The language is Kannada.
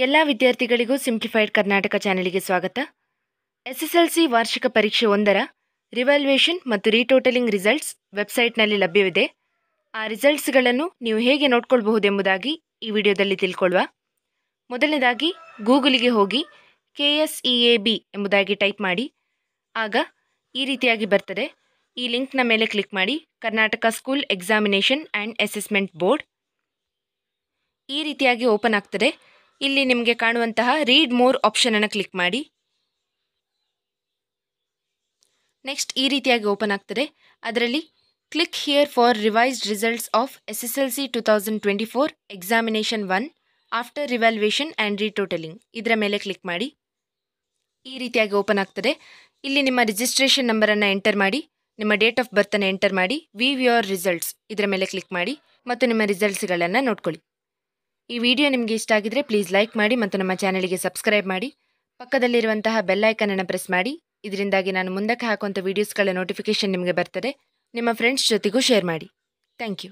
ಎಲ್ಲ ವಿದ್ಯಾರ್ಥಿಗಳಿಗೂ ಸಿಂಪ್ಲಿಫೈಡ್ ಕರ್ನಾಟಕ ಚಾನೆಲ್ಗೆ ಸ್ವಾಗತ. ಎಸ್ಎಸ್ಎಲ್ಸಿ ವಾರ್ಷಿಕ ಪರೀಕ್ಷೆ 1ರ ರಿವ್ಯಾಲ್ಯೂಯೇಷನ್ ಮತ್ತು ರೀಟೋಟಲಿಂಗ್ ರಿಸಲ್ಟ್ಸ್ ವೆಬ್ಸೈಟ್ನಲ್ಲಿ ಲಭ್ಯವಿದೆ. ಆ ರಿಸಲ್ಟ್ಸ್ಗಳನ್ನು ನೀವು ಹೇಗೆ ನೋಡ್ಕೊಳ್ಬಹುದೆಂಬುದಾಗಿ ಈ ವಿಡಿಯೋದಲ್ಲಿ ತಿಳ್ಕೊಳ್ಳುವ. ಮೊದಲನೇದಾಗಿ ಗೂಗಲ್ಗೆ ಹೋಗಿ KSEAB ಎಂಬುದಾಗಿ ಟೈಪ್ ಮಾಡಿ. ಆಗ ಈ ರೀತಿಯಾಗಿ ಬರ್ತದೆ. ಈ ಲಿಂಕ್ನ ಮೇಲೆ ಕ್ಲಿಕ್ ಮಾಡಿ. Karnataka school examination and assessment board ಈ ರೀತಿಯಾಗಿ ಓಪನ್ ಆಗ್ತದೆ. ಇಲ್ಲಿ ನಿಮಗೆ ಕಾಣುವಂತಹ ರೀಡ್ ಮೋರ್ ಆಪ್ಷನನ್ನು ಕ್ಲಿಕ್ ಮಾಡಿ. ನೆಕ್ಸ್ಟ್ ಈ ರೀತಿಯಾಗಿ ಓಪನ್ ಆಗ್ತದೆ. ಅದರಲ್ಲಿ click here for revised results of SSLC 2024 examination 1 after revaluation and retotaling ಇದರ ಮೇಲೆ ಕ್ಲಿಕ್ ಮಾಡಿ. ಈ ರೀತಿಯಾಗಿ ಓಪನ್ ಆಗ್ತದೆ. ಇಲ್ಲಿ ನಿಮ್ಮ ರಿಜಿಸ್ಟ್ರೇಷನ್ ನಂಬರನ್ನು ಎಂಟರ್ ಮಾಡಿ, ನಿಮ್ಮ ಡೇಟ್ ಆಫ್ ಬರ್ತನ್ನು ಎಂಟರ್ ಮಾಡಿ, ವ್ಯೂ ಯುವರ್ ರಿಸಲ್ಟ್ಸ್ ಇದರ ಮೇಲೆ ಕ್ಲಿಕ್ ಮಾಡಿ ಮತ್ತು ನಿಮ್ಮ ರಿಸಲ್ಟ್ಸ್ಗಳನ್ನು ನೋಡ್ಕೊಳ್ಳಿ. ಈ ವಿಡಿಯೋ ನಿಮಗೆ ಇಷ್ಟ ಆಗಿದ್ರೆ ಪ್ಲೀಸ್ ಲೈಕ್ ಮಾಡಿ ಮತ್ತು ನಮ್ಮ ಚಾನೆಲ್ಗೆ ಸಬ್ಸ್ಕ್ರೈಬ್ ಮಾಡಿ. ಪಕ್ಕದಲ್ಲಿರುವಂತಹ ಬೆಲ್ ಐಕನನ್ನು ಪ್ರೆಸ್ ಮಾಡಿ. ಇದರಿಂದಾಗಿ ನಾನು ಮುಂದಕ್ಕೆ ಹಾಕುವಂಥ ವೀಡಿಯೋಸ್ಗಳ ನೋಟಿಫಿಕೇಷನ್ ನಿಮಗೆ ಬರ್ತದೆ. ನಿಮ್ಮ ಫ್ರೆಂಡ್ಸ್ ಜೊತೆಗೂ ಶೇರ್ ಮಾಡಿ. Thank you.